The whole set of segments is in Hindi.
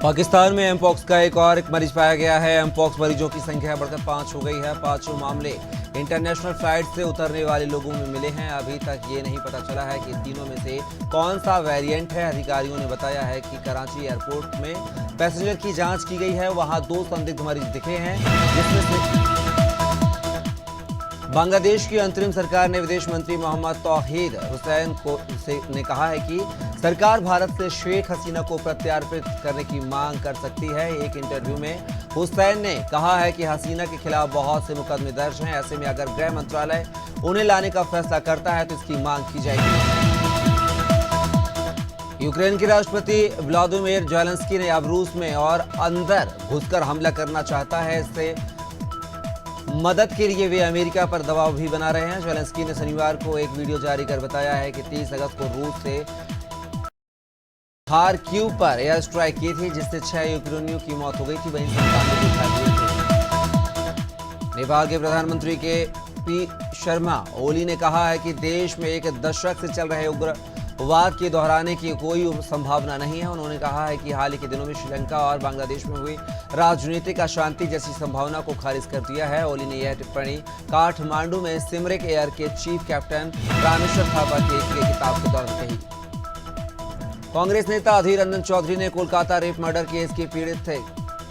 पाकिस्तान में एमपॉक्स का एक मरीज पाया गया है। एमपॉक्स मरीजों की संख्या बढ़कर 5 हो गई है। पांचों मामले इंटरनेशनल फ्लाइट से उतरने वाले लोगों में मिले हैं। अभी तक ये नहीं पता चला है कि तीनों में से कौन सा वेरिएंट है। अधिकारियों ने बताया है कि कराची एयरपोर्ट में पैसेंजर की जांच की गई है। वहां 2 संदिग्ध मरीज दिखे हैं, जिसमें से बांग्लादेश की अंतरिम सरकार ने विदेश मंत्री मोहम्मद तौहीद हुसैन ने कहा है कि सरकार भारत से शेख हसीना को प्रत्यार्पित करने की मांग कर सकती है। एक इंटरव्यू में हुसैन ने कहा है कि हसीना के खिलाफ बहुत से मुकदमे दर्ज हैं। ऐसे में अगर गृह मंत्रालय उन्हें लाने का फैसला करता है तो इसकी मांग की जाएगी। यूक्रेन के राष्ट्रपति व्लादिमीर ज़ेलेंस्की ने अब रूस में और अंदर घुसकर हमला करना चाहता है। इससे मदद के लिए वे अमेरिका पर दबाव भी बना रहे हैं। ज़ेलेंस्की ने शनिवार को एक वीडियो जारी कर बताया है कि 30 अगस्त को रूस से खार्किव पर एयर स्ट्राइक की थी, जिससे 6 यूक्रेनियों की मौत हो गई थी। वहीं 97 घायल हुए थे। नेपाल के प्रधानमंत्री के पी शर्मा ओली ने कहा है कि देश में एक दशक से चल रहे उग्रवाद के दोहराने की कोई संभावना नहीं है। उन्होंने कहा है कि हाल ही के दिनों में श्रीलंका और बांग्लादेश में हुई राजनीतिक अशांति जैसी संभावना को खारिज कर दिया है। ओली ने यह टिप्पणी काठमांडू में सिमरिक एयर के चीफ कैप्टन रामेश्वर थापा की एक किताब के दौरान कही। कांग्रेस नेता अधीर रंजन चौधरी ने कोलकाता रेप मर्डर केस के पीड़ित थे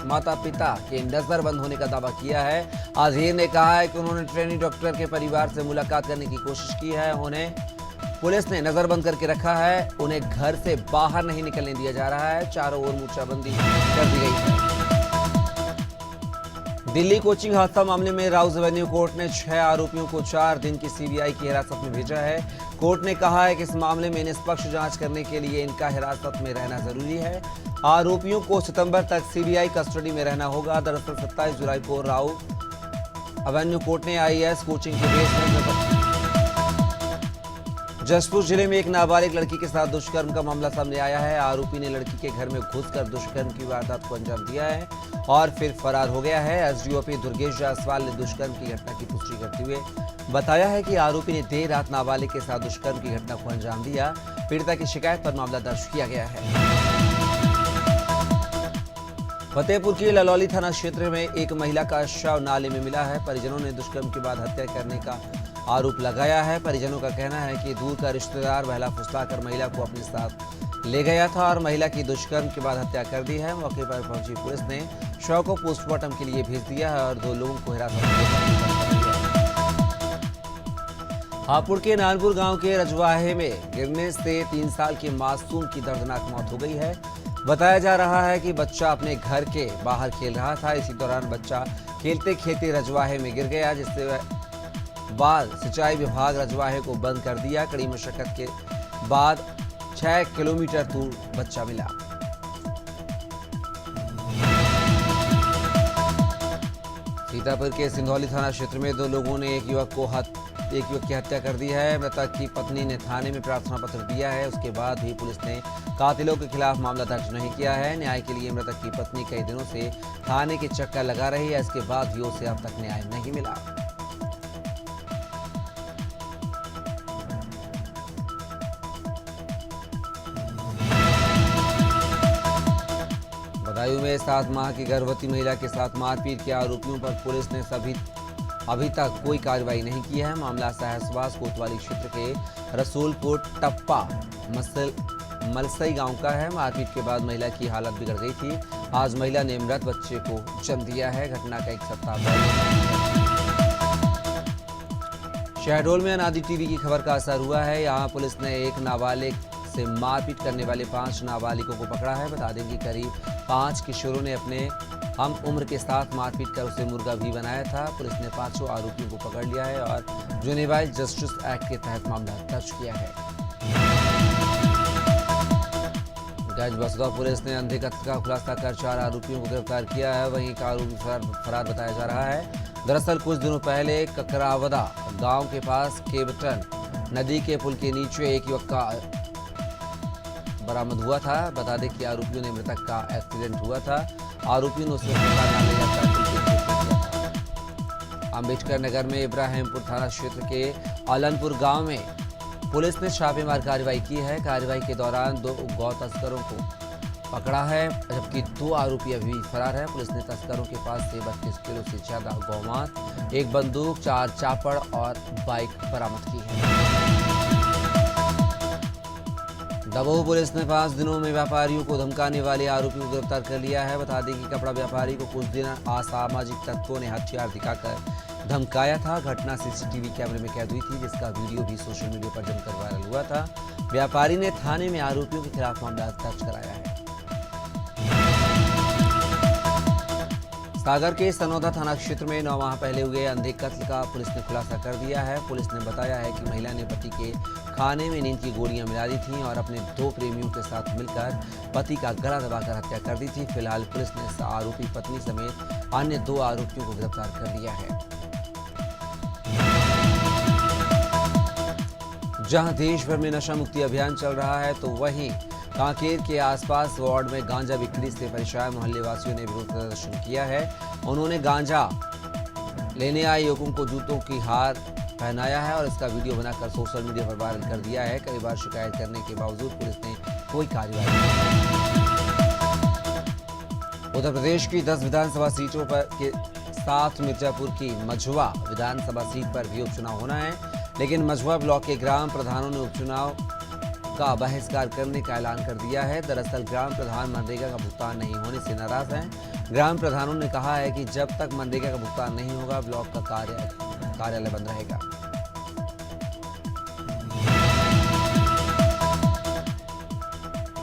माता पिता के नजरबंद होने का दावा किया है। अधीर ने कहा है कि उन्होंने ट्रेनी डॉक्टर के परिवार से मुलाकात करने की कोशिश की है। उन्हें पुलिस ने नजरबंद करके रखा है। उन्हें घर से बाहर नहीं निकलने दिया जा रहा है। चारों ओर मोर्चाबंदी कर दी गई है। दिल्ली कोचिंग हादसा मामले में राउज एवेन्यू कोर्ट ने 6 आरोपियों को 4 दिन की सीबीआई की हिरासत में भेजा है। कोर्ट ने कहा है कि इस मामले में निष्पक्ष जांच करने के लिए इनका हिरासत में रहना जरूरी है। आरोपियों को सितंबर तक सीबीआई कस्टडी में रहना होगा। दरअसल 27 जुलाई को राउ एवेन्यू कोर्ट ने आईएएस कोचिंग के बेस में जसपुर जिले में एक नाबालिग लड़की के साथ दुष्कर्म का मामला सामने आया है। आरोपी ने लड़की के घर में घुसकर दुष्कर्म की वारदात को अंजाम दिया है और फिर फरार हो गया है। एसडीओपी दुर्गेश जायसवाल ने दुष्कर्म की घटना की पुष्टि करते हुए बताया है कि आरोपी ने देर रात नाबालिग के साथ दुष्कर्म की घटना को अंजाम दिया। पीड़िता की शिकायत पर मामला दर्ज किया गया है। फतेहपुर के ललौली थाना क्षेत्र में एक महिला का शव नाले में मिला है। परिजनों ने दुष्कर्म के बाद हत्या करने का आरोप लगाया है। परिजनों का कहना है कि दूर का रिश्तेदार बहला फुसलाकर महिला को अपने साथ ले गया था और महिला की दुष्कर्म के बाद हत्या कर दी है। मौके पर पहुंची पुलिस ने शव को पोस्टमार्टम के लिए भेज दिया है और 2 लोगों को हिरासत में लिया। हापुड़ के नानपुर गांव के रजवाहे में गिरने से 3 साल के मासूम की दर्दनाक मौत हो गई है। बताया जा रहा है कि बच्चा अपने घर के बाहर खेल रहा था। इसी दौरान बच्चा खेलते खेलते रजवाहे में गिर गया, जिससे बाद सिंचाई विभाग रजवाहे को बंद कर दिया। कड़ी मशक्कत के बाद 6 किलोमीटर दूर बच्चा मिला। सीतापुर के सिंधौली थाना क्षेत्र में 2 लोगों ने एक युवक की हत्या कर दी है। मृतक की पत्नी ने थाने में प्रार्थना पत्र दिया है। उसके बाद भी पुलिस ने कातिलों के खिलाफ मामला दर्ज नहीं किया है। न्याय के लिए मृतक की पत्नी कई दिनों से थाने के चक्कर लगा रही है। इसके बाद भी उसे अब तक न्याय नहीं मिला। बदायूं में 7 माह की गर्भवती महिला के साथ मारपीट के आरोपियों पर पुलिस ने अभी तक कोई कार्रवाई नहीं की है। मामला सहसवास कोतवाली क्षेत्र के रसूलपुर टप्पा मलसई गांव का है। मारपीट के बाद महिला की हालत बिगड़ गई थी। आज महिला ने मृत बच्चे को जन्म दिया है। घटना का 1 सप्ताह पहले शहडोल में अनादि टीवी की खबर का असर हुआ है। यहाँ पुलिस ने एक नाबालिग से मारपीट करने वाले 5 नाबालिगों को पकड़ा है। बता दें कि करीब 5 किशोरों ने अपने हम उम्र के साथ मारपीट कर उसे मुर्गा भी बनाया था। पुलिस ने 5 आरोपियों को पकड़ लिया है और जुवेनाइल जस्टिस एक्ट के तहत मामला दर्ज किया है। गंजबसुआ पुलिस ने अंधे कत्ल का खुलासा कर 4 आरोपियों को गिरफ्तार किया है। वहीं एक आरोपी फरार बताया जा रहा है। दरअसल कुछ दिनों पहले ककरावदा गांव के पास केवटन नदी के पुल के नीचे एक युवक का बरामद हुआ था। बता दें कि आरोपियों ने मृतक का एक्सीडेंट हुआ था। आरोपियों ने उसे अम्बेडकर नगर में इब्राहिमपुर थाना क्षेत्र के आलनपुर गांव में पुलिस ने छापेमार कार्रवाई की है। कार्रवाई के दौरान 2 गौ तस्करों को पकड़ा है, जबकि 2 आरोपी अभी भी फरार है। पुलिस ने तस्करों के पास से 32 किलो से ज्यादा गौमांस, 1 बंदूक, 4 चापड़ और बाइक बरामद की है। दमोह पुलिस ने 5 दिनों में व्यापारियों को धमकाने वाले आरोपी को गिरफ्तार कर लिया है। बता दें कि कपड़ा व्यापारी को कुछ दिन असामाजिक तत्वों ने हथियार दिखाकर धमकाया था। घटना सीसीटीवी कैमरे में कैद हुई थी, जिसका वीडियो भी सोशल मीडिया पर जमकर वायरल हुआ था। व्यापारी ने थाने में आरोपियों के खिलाफ मामला दर्ज कराया है। सागर के सनौदा थाना क्षेत्र में 9 माह पहले हुए अंधे कत्ल का पुलिस ने खुलासा कर दिया है। पुलिस ने बताया है कि महिला ने पति के खाने में नींद की गोलियां मिला दी थीं और अपने 2 प्रेमियों के साथ मिलकर पति का गला दबाकर हत्या कर दी थी। फिलहाल पुलिस ने आरोपी पत्नी समेत अन्य 2 आरोपियों को गिरफ्तार कर लिया है। जहां देश भर में नशा मुक्ति अभियान चल रहा है, तो वहीं कांकेर के आसपास वार्ड में गांजा बिक्री से परेशान मोहल्ले वासियों ने विरोध प्रदर्शन किया है। उन्होंने गांजा लेने आए युवकों को जूतों की हार पहनाया है और इसका वीडियो बनाकर सोशल मीडिया पर वायरल कर दिया है। कई बार शिकायत करने के बावजूद पुलिस ने कोई कार्रवाई नहीं की। उत्तर प्रदेश की 10 विधानसभा सीटों पर के साथ मिर्जापुर की मझुआ विधानसभा सीट पर भी उपचुनाव होना है, लेकिन मझुआ ब्लॉक के ग्राम प्रधानों ने उपचुनाव का बहिष्कार करने का ऐलान कर दिया है। दरअसल ग्राम प्रधान मनरेगा का भुगतान नहीं होने से नाराज हैं। ग्राम प्रधानों ने कहा है कि जब तक मनरेगा का भुगतान नहीं होगा, ब्लॉक का कार्यालय बंद रहेगा।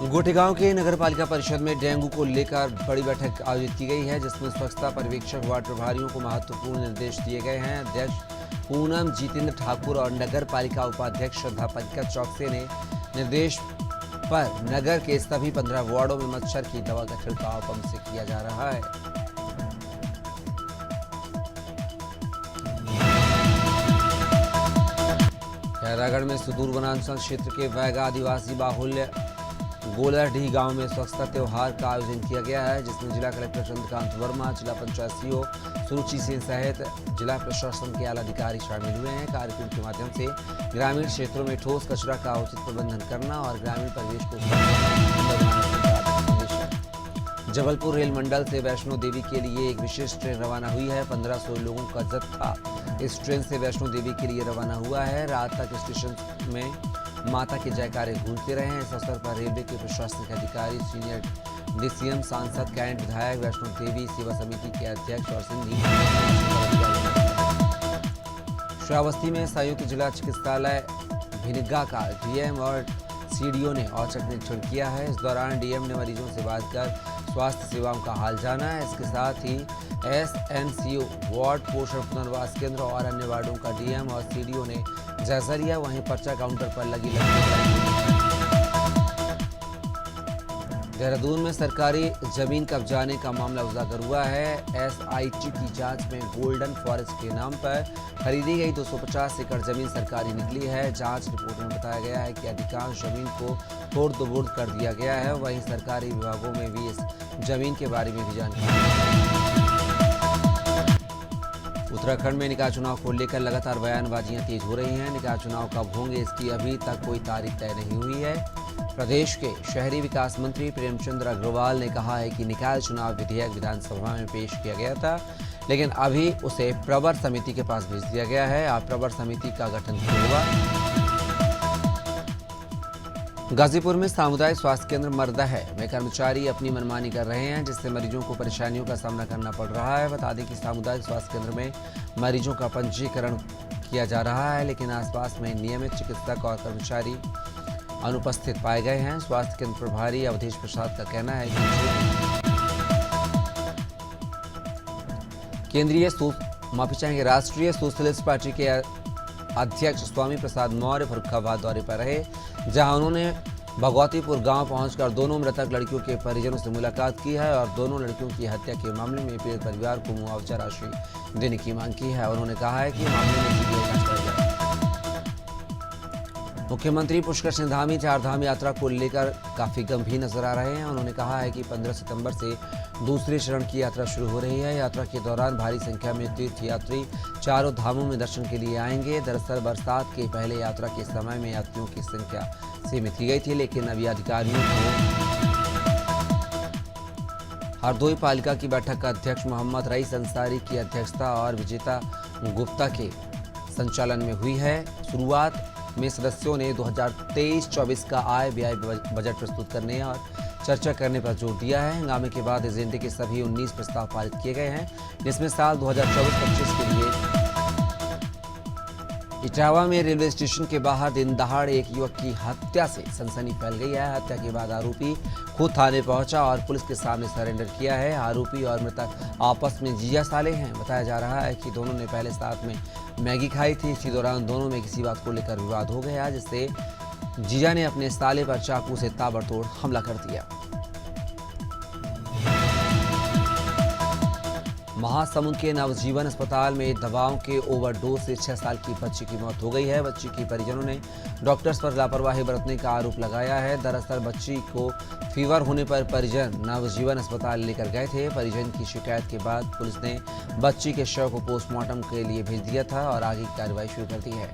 गोटेगांव के नगर पालिका परिषद में डेंगू को लेकर बड़ी बैठक आयोजित की गई है, जिसमें स्वच्छता पर्यवेक्षक, वार्ड प्रभारियों को महत्वपूर्ण निर्देश दिए गए हैं। अध्यक्ष पूनम जितेंद्र ठाकुर और नगर पालिका उपाध्यक्ष श्रद्धा पंकज चौकसे ने निर्देश पर नगर के सभी 15 वार्डों में मच्छर की दवा का छिड़काव पंप से किया जा रहा है। खैरागढ़ में सुदूर वनांचल क्षेत्र के वैगा आदिवासी बाहुल्य गोलरडीह गांव में स्वच्छता त्योहार का आयोजन किया गया है, जिसमें जिला कलेक्टर चंद्रकांत वर्मा, जिला पंचायत सीईओ सुरुचि सिंह सहित जिला प्रशासन के आला अधिकारी शामिल हुए हैं। कार्यक्रम के माध्यम से ग्रामीण क्षेत्रों में ठोस कचरा का उचित प्रबंधन करना और ग्रामीण परिवेश को जबलपुर रेल मंडल से वैष्णो देवी के लिए एक विशेष ट्रेन रवाना हुई है। 1500 लोगों का जत्था इस ट्रेन से वैष्णो देवी के लिए रवाना हुआ है। रात तक स्टेशन में माता के जयकारे गूंजते रहे हैं। इस अवसर पर रेलवे के प्रशासनिक अधिकारी, सीनियर डीसीएम, सांसद, कैंट विधायक, वैष्णो देवी सेवा समिति के अध्यक्ष और सिंधी श्रावस्ती में संयुक्त जिला चिकित्सालय भिनगा का डीएम और सीडीओ ने औचक निरीक्षण किया है। इस दौरान डीएम ने मरीजों से बात कर स्वास्थ्य सेवाओं का हाल जाना है। इसके साथ ही एसएनसीयू वार्ड, पोषण पुनर्वास केंद्र और अन्य वार्डों का डीएम और सीडीओ ने जायजा लिया। वहीं पर्चा काउंटर पर लगी देहरादून में सरकारी जमीन कब्जाने का मामला उजागर हुआ है। एसआईटी की जांच में गोल्डन फॉरेस्ट के नाम पर खरीदी गई 250 एकड़ जमीन सरकारी निकली है। जांच रिपोर्ट में बताया गया है कि अधिकांश जमीन को तोड़-तोड़ कर दिया गया है। वहीं सरकारी विभागों में भी इस जमीन के बारे में भी जानकारी। उत्तराखंड में निकाय चुनाव को लेकर लगातार बयानबाजियां तेज हो रही हैं। निकाय चुनाव कब होंगे, इसकी अभी तक कोई तारीख तय नहीं हुई है। प्रदेश के शहरी विकास मंत्री प्रेमचंद्र अग्रवाल ने कहा है कि निकाय चुनाव विधेयक विधानसभा में पेश किया गया था, लेकिन अभी उसे प्रवर समिति के पास भेज दिया गया है। अब प्रवर समिति का गठन होगा। गाजीपुर में सामुदायिक स्वास्थ्य केंद्र मरदह में कर्मचारी अपनी मनमानी कर रहे हैं, जिससे मरीजों को परेशानियों का सामना करना पड़ रहा है। बता दें कि सामुदायिक स्वास्थ्य केंद्र में मरीजों का पंजीकरण किया जा रहा है, लेकिन आसपास में नियमित चिकित्सक और कर्मचारी अनुपस्थित पाए गए हैं। स्वास्थ्य केंद्र प्रभारी अवधेश प्रसाद का कहना है कि राष्ट्रीय सोशलिस्ट पार्टी के अध्यक्ष स्वामी प्रसाद मौर्य फर्रुखाबाद दौरे पर रहे, जहां उन्होंने भगवतीपुर गांव पहुंचकर दोनों मृतक लड़कियों के परिजनों से मुलाकात की है और दोनों लड़कियों की हत्या के मामले में पीड़ित परिवार को मुआवजा राशि देने की मांग की है। उन्होंने कहा है कि मामले में सीबीआई जांच करेगी। मुख्यमंत्री पुष्कर सिंह धामी चारधाम यात्रा को लेकर काफी गंभीर नजर आ रहे हैं। उन्होंने कहा है कि 15 सितंबर से दूसरे चरण की यात्रा शुरू हो रही है। यात्रा के दौरान भारी संख्या में तीर्थयात्री चारों धामों में दर्शन के लिए आएंगे। दरअसल बरसात के पहले यात्रा के समय में यात्रियों की संख्या सीमित की गई थी, लेकिन अभी अधिकारियों को हरदोई पालिका की बैठक का अध्यक्ष मोहम्मद रईस अंसारी की अध्यक्षता और विजेता गुप्ता के संचालन में हुई है। शुरुआत में सदस्यों ने 2023-24 का आय व्यय बजट प्रस्तुत करने और चर्चा करने पर जोर दिया है। हंगामे के बाद एजेंडे के सभी 19 प्रस्ताव पारित किए गए हैं, जिसमें साल 2024-25 के लिए इटावा में रेलवे स्टेशन के बाहर दिन दहाड़ एक युवक की हत्या से सनसनी फैल गई है। हत्या के बाद आरोपी खुद थाने पहुंचा और पुलिस के सामने सरेंडर किया है। आरोपी और मृतक आपस में जीजा साले हैं। बताया जा रहा है कि दोनों ने पहले साथ में मैगी खाई थी। इसी दौरान दोनों में किसी बात को लेकर विवाद हो गया, जिससे जीजा ने अपने साले पर चाकू से ताबड़तोड़ हमला कर दिया। महासमुंद के नवजीवन अस्पताल में दवाओं के ओवरडोज से 6 साल की बच्ची की मौत हो गई है। बच्ची की परिजनों ने डॉक्टर्स पर लापरवाही बरतने का आरोप लगाया है। दरअसल बच्ची को फीवर होने पर परिजन नवजीवन अस्पताल लेकर गए थे। परिजन की शिकायत के बाद पुलिस ने बच्ची के शव को पोस्टमार्टम के लिए भेज दिया था और आगे की कार्रवाई शुरू कर दी है।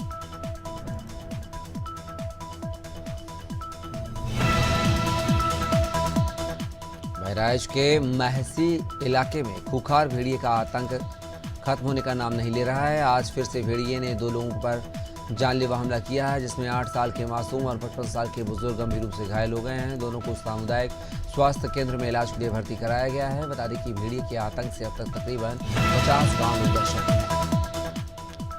बहराइच के महसी इलाके में खूंखार भेड़िए का आतंक खत्म होने का नाम नहीं ले रहा है। आज फिर से भेड़िए ने 2 लोगों पर जानलेवा हमला किया है, जिसमें 8 साल के मासूम और 55 साल के बुजुर्ग गंभीर रूप से घायल हो गए हैं। दोनों को सामुदायिक स्वास्थ्य केंद्र में इलाज के लिए भर्ती कराया गया है। बता दें कि भेड़िए के आतंक से अब तक तकरीबन 50 गाँव लोग दहशत में हैं।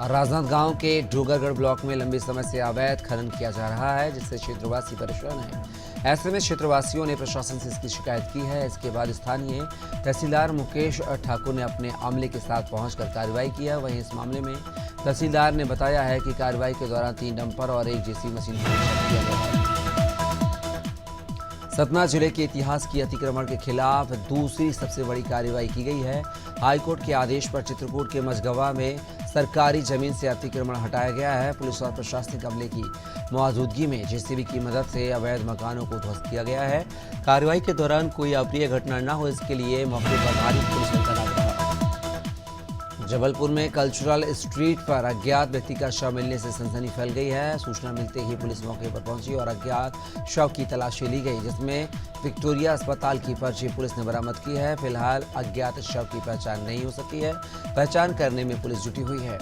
राजनांदगांव के डोगरगढ़ ब्लॉक में लंबे समय से अवैध खनन किया जा रहा है, जिससे क्षेत्रवासी परेशान हैं। ऐसे में क्षेत्रवासियों ने प्रशासन से इसकी शिकायत की है। इसके बाद स्थानीय तहसीलदार मुकेश ठाकुर ने अपने अमले के साथ पहुंचकर कार्रवाई किया। वहीं इस मामले में तहसीलदार ने बताया है कि कार्रवाई के दौरान 3 डंपर और 1 जेसीबी मशीन को नष्ट किया गया है। सतना जिले के इतिहास की अतिक्रमण के खिलाफ दूसरी सबसे बड़ी कार्रवाई की गई है। हाईकोर्ट के आदेश पर चित्रकूट के मझगवा में सरकारी जमीन से अतिक्रमण हटाया गया है। पुलिस और प्रशासनिक अमले की मौजूदगी में जेसीबी की मदद से अवैध मकानों को ध्वस्त किया गया है। कार्रवाई के दौरान कोई अप्रिय घटना न हो, इसके लिए मौके पर भारी पुलिस बल तैनात रहा। जबलपुर में कल्चरल स्ट्रीट पर अज्ञात व्यक्ति का शव मिलने से सनसनी फैल गई है। सूचना मिलते ही पुलिस मौके पर पहुंची और अज्ञात शव की तलाशी ली गई, जिसमें विक्टोरिया अस्पताल की पर्ची पुलिस ने बरामद की है। फिलहाल अज्ञात शव की पहचान नहीं हो सकी है। पहचान करने में पुलिस जुटी हुई है।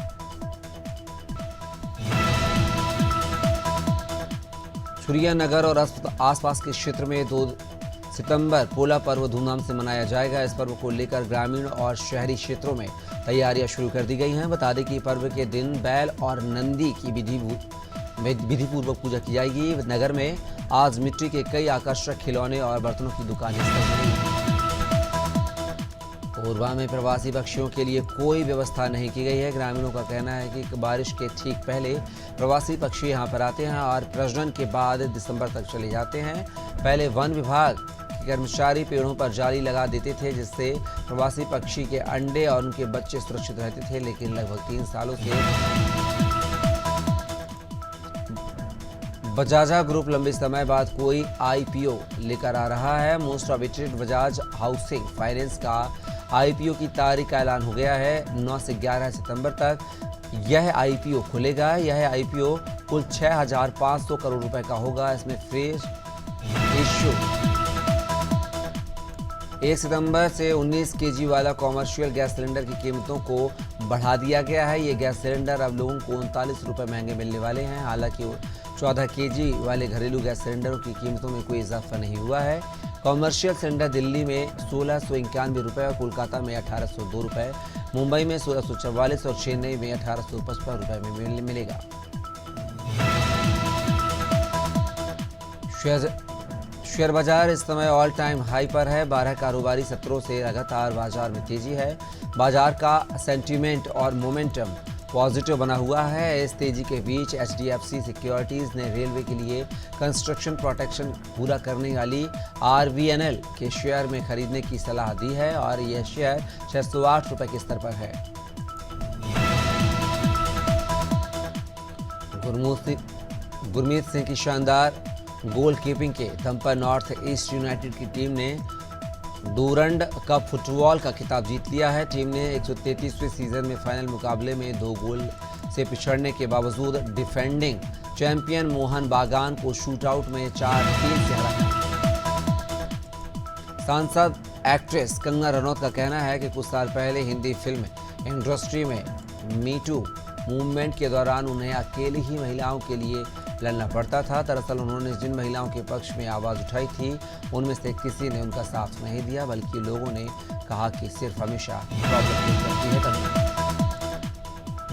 छुरिया नगर और आसपास के क्षेत्र में 2 सितंबर पोला पर्व धूमधाम से मनाया जाएगा। इस पर्व को लेकर ग्रामीण और शहरी क्षेत्रों में तैयारियां शुरू कर दी गई हैं। बता दें कि पर्व के दिन बैल और नंदी की विधिपूर्वक पूजा की जाएगी। नगर में आज मिट्टी के कई आकर्षक खिलौने और बर्तनों की दुकानें सज रही हैं। कोरबा में प्रवासी पक्षियों के लिए कोई व्यवस्था नहीं की गई है। ग्रामीणों का कहना है कि बारिश के ठीक पहले प्रवासी पक्षी यहां पर आते हैं और प्रजनन के बाद दिसंबर तक चले जाते हैं। पहले वन विभाग कर्मचारी पेड़ों पर जाली लगा देते थे, जिससे प्रवासी पक्षी के अंडे और उनके बच्चे सुरक्षित रहते थे, लेकिन लगभग 3 सालों से बजाजा ग्रुप लंबे समय बाद कोई आईपीओ लेकर आ रहा है। Most awaited Bajaj housing finance का आईपीओ की तारीख का ऐलान हो गया है। 9 से 11 सितंबर तक यह आईपीओ खुलेगा। यह आईपीओ कुल 6,500 करोड़ रुपए का होगा। इसमें फ्रेश इश्यू 1 सितंबर से 19 केजी वाला कॉमर्शियल गैस सिलेंडर की कीमतों को बढ़ा दिया गया है। ये गैस सिलेंडर अब लोगों को 39 रुपये महंगे मिलने वाले हैं। हालांकि 14 केजी वाले घरेलू गैस सिलेंडरों की कीमतों में कोई इजाफा नहीं हुआ है। कॉमर्शियल सिलेंडर दिल्ली में 1691 रुपये और कोलकाता में 1802 रुपये, मुंबई में 1644 और चेन्नई में 1855 रुपये में मिलेगा। शेयर बाजार इस समय ऑल टाइम हाई पर है। 12 कारोबारी सत्रों से लगातार बाजार में तेजी है। बाजार का सेंटीमेंट और मोमेंटम पॉजिटिव बना हुआ है। इस तेजी के बीच HDFC सिक्योरिटीज ने रेलवे के लिए कंस्ट्रक्शन प्रोटेक्शन पूरा करने वाली RVNL के शेयर में खरीदने की सलाह दी है और यह शेयर 608 रुपये के स्तर पर है। गुरमीत सिंह की शानदार गोल कीपिंग के दम पर नॉर्थ ईस्ट यूनाइटेड की टीम ने डूरंड कप फुटबॉल का खिताब जीत लिया है। टीम ने 133वें सीजन में फाइनल मुकाबले में 2 गोल से पिछड़ने के बावजूद डिफेंडिंग चैंपियन मोहन बागान को शूटआउट में 4-3 से हराया। सांसद एक्ट्रेस कंगना रनौत का कहना है कि कुछ साल पहले हिंदी फिल्म इंडस्ट्री में मी टू मूवमेंट के दौरान उन्हें अकेली ही महिलाओं के लिए लड़ना पड़ता था। दरअसल उन्होंने जिन महिलाओं के पक्ष में आवाज़ उठाई थी उनमें से किसी ने उनका साथ नहीं दिया, बल्कि लोगों ने कहा कि सिर्फ हमेशा प्रॉब्लम करती है कंगना।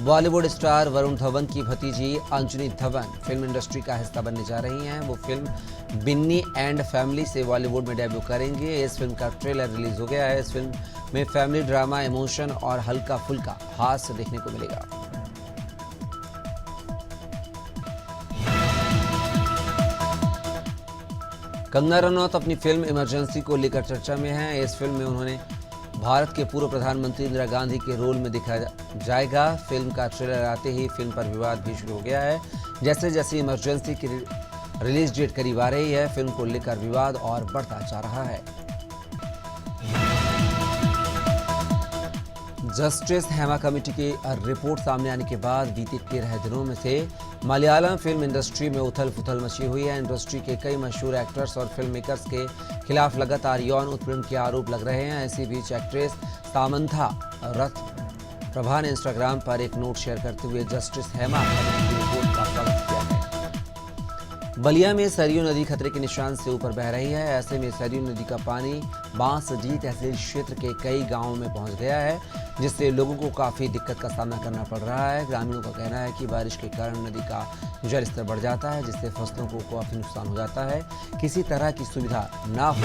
बॉलीवुड स्टार वरुण धवन की भतीजी अंजनी धवन फिल्म इंडस्ट्री का हिस्सा बनने जा रही हैं। वो फिल्म बिन्नी एंड फैमिली से बॉलीवुड में डेब्यू करेंगे। इस फिल्म का ट्रेलर रिलीज हो गया है। इस फिल्म में फैमिली ड्रामा, इमोशन और हल्का फुल्का हास्य देखने को मिलेगा। कंगना रनौत अपनी फिल्म इमरजेंसी को लेकर चर्चा में हैं। इस फिल्म में उन्होंने भारत के पूर्व प्रधानमंत्री इंदिरा गांधी के रोल में दिखाया जाएगा। फिल्म का ट्रेलर आते ही फिल्म पर विवाद भी शुरू हो गया है। जैसे जैसे इमरजेंसी की रिलीज डेट करीब आ रही है, फिल्म को लेकर विवाद और बढ़ता जा रहा है। जस्टिस हेमा कमेटी की रिपोर्ट सामने आने के बाद बीते 13 दिनों में से मलयालम फिल्म इंडस्ट्री में उथल पुथल मची हुई है। इंडस्ट्री के कई मशहूर एक्टर्स और फिल्म मेकर्स के खिलाफ लगातार यौन उत्पीड़न के आरोप लग रहे हैं। इसी बीच एक्ट्रेस सामंथा रथ प्रभा ने इंस्टाग्राम पर एक नोट शेयर करते हुए जस्टिस हेमा कमेटी की रिपोर्ट का स्वागत किया है। बलिया में सरयू नदी खतरे के निशान से ऊपर बह रही है। ऐसे में सरयू नदी का पानी बांसजी तहसील क्षेत्र के कई गांवों में पहुंच गया है, जिससे लोगों को काफी दिक्कत का सामना करना पड़ रहा है। ग्रामीणों का कहना है कि बारिश के कारण नदी का जल स्तर बढ़ जाता है, जिससे फसलों को काफी नुकसान हो जाता है। किसी तरह की सुविधा ना हो।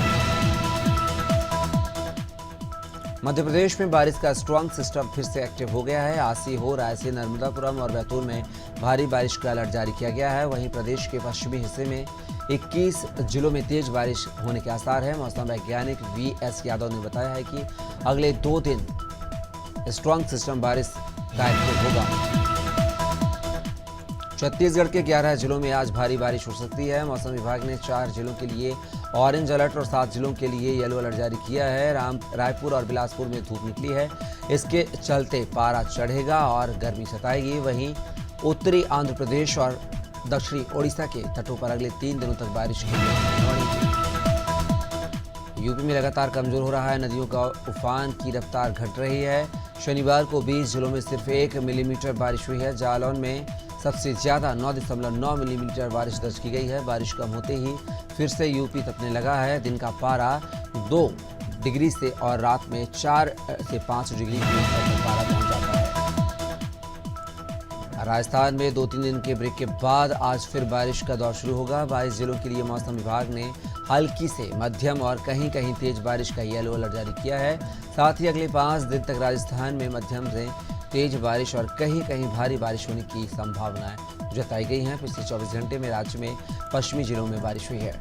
मध्य प्रदेश में बारिश का स्ट्रॉन्ग सिस्टम फिर से एक्टिव हो गया है। आज सीहोर, रायसेन, नर्मदापुरम और बैतूल में भारी बारिश का अलर्ट जारी किया गया है। वहीं प्रदेश के पश्चिमी हिस्से में 21 जिलों में तेज बारिश होने के आसार है। मौसम वैज्ञानिक वीएस यादव ने बताया है कि अगले 2 दिन स्ट्रॉन्ग सिस्टम बारिश का एक्टिव होगा। छत्तीसगढ़ के 11 जिलों में आज भारी बारिश हो सकती है। मौसम विभाग ने 4 जिलों के लिए ऑरेंज अलर्ट और 7 जिलों के लिए येलो अलर्ट जारी किया है। रायपुर और बिलासपुर में धूप निकली है। इसके चलते पारा चढ़ेगा और गर्मी सताएगी। वहीं उत्तरी आंध्र प्रदेश और दक्षिणी ओडिशा के तटों पर अगले 3 दिनों तक बारिश की यूपी में लगातार कमजोर हो रहा है। नदियों का उफान की रफ्तार घट रही है। शनिवार को 20 जिलों में सिर्फ 1 मिलीमीटर बारिश हुई है। जालौन में सबसे ज्यादा 9.9 मिलीमीटर बारिश दर्ज की गई है। बारिश कम होते ही फिर से यूपी तपने लगा है। दिन का पारा 2 डिग्री से और रात में 4 से 5 डिग्री तक पारा पहुंच जाता है। राजस्थान में 2-3 दिन के ब्रेक के बाद आज फिर बारिश का दौर शुरू होगा। 22 जिलों के लिए मौसम विभाग ने हल्की से मध्यम और कहीं कहीं तेज बारिश का येलो अलर्ट जारी किया है। साथ ही अगले 5 दिन तक राजस्थान में मध्यम से तेज बारिश और कहीं कहीं भारी बारिश होने की संभावनाएं जताई गई हैं। पिछले 24 घंटे में राज्य में पश्चिमी जिलों में बारिश हुई है।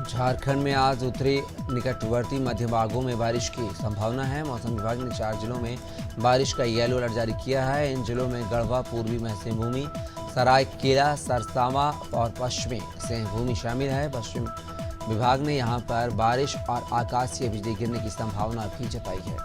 झारखंड में आज उत्तरी निकटवर्ती मध्य भागों में बारिश की संभावना है। मौसम विभाग ने 4 जिलों में बारिश का येलो अलर्ट जारी किया है। इन जिलों में गढ़वा, पूर्वी महसिनभूमि, सरायकेला, सरसावा और पश्चिमी सिंहभूमि शामिल है। पश्चिम विभाग ने यहां पर बारिश और आकाशीय बिजली गिरने की संभावना भी जताई है।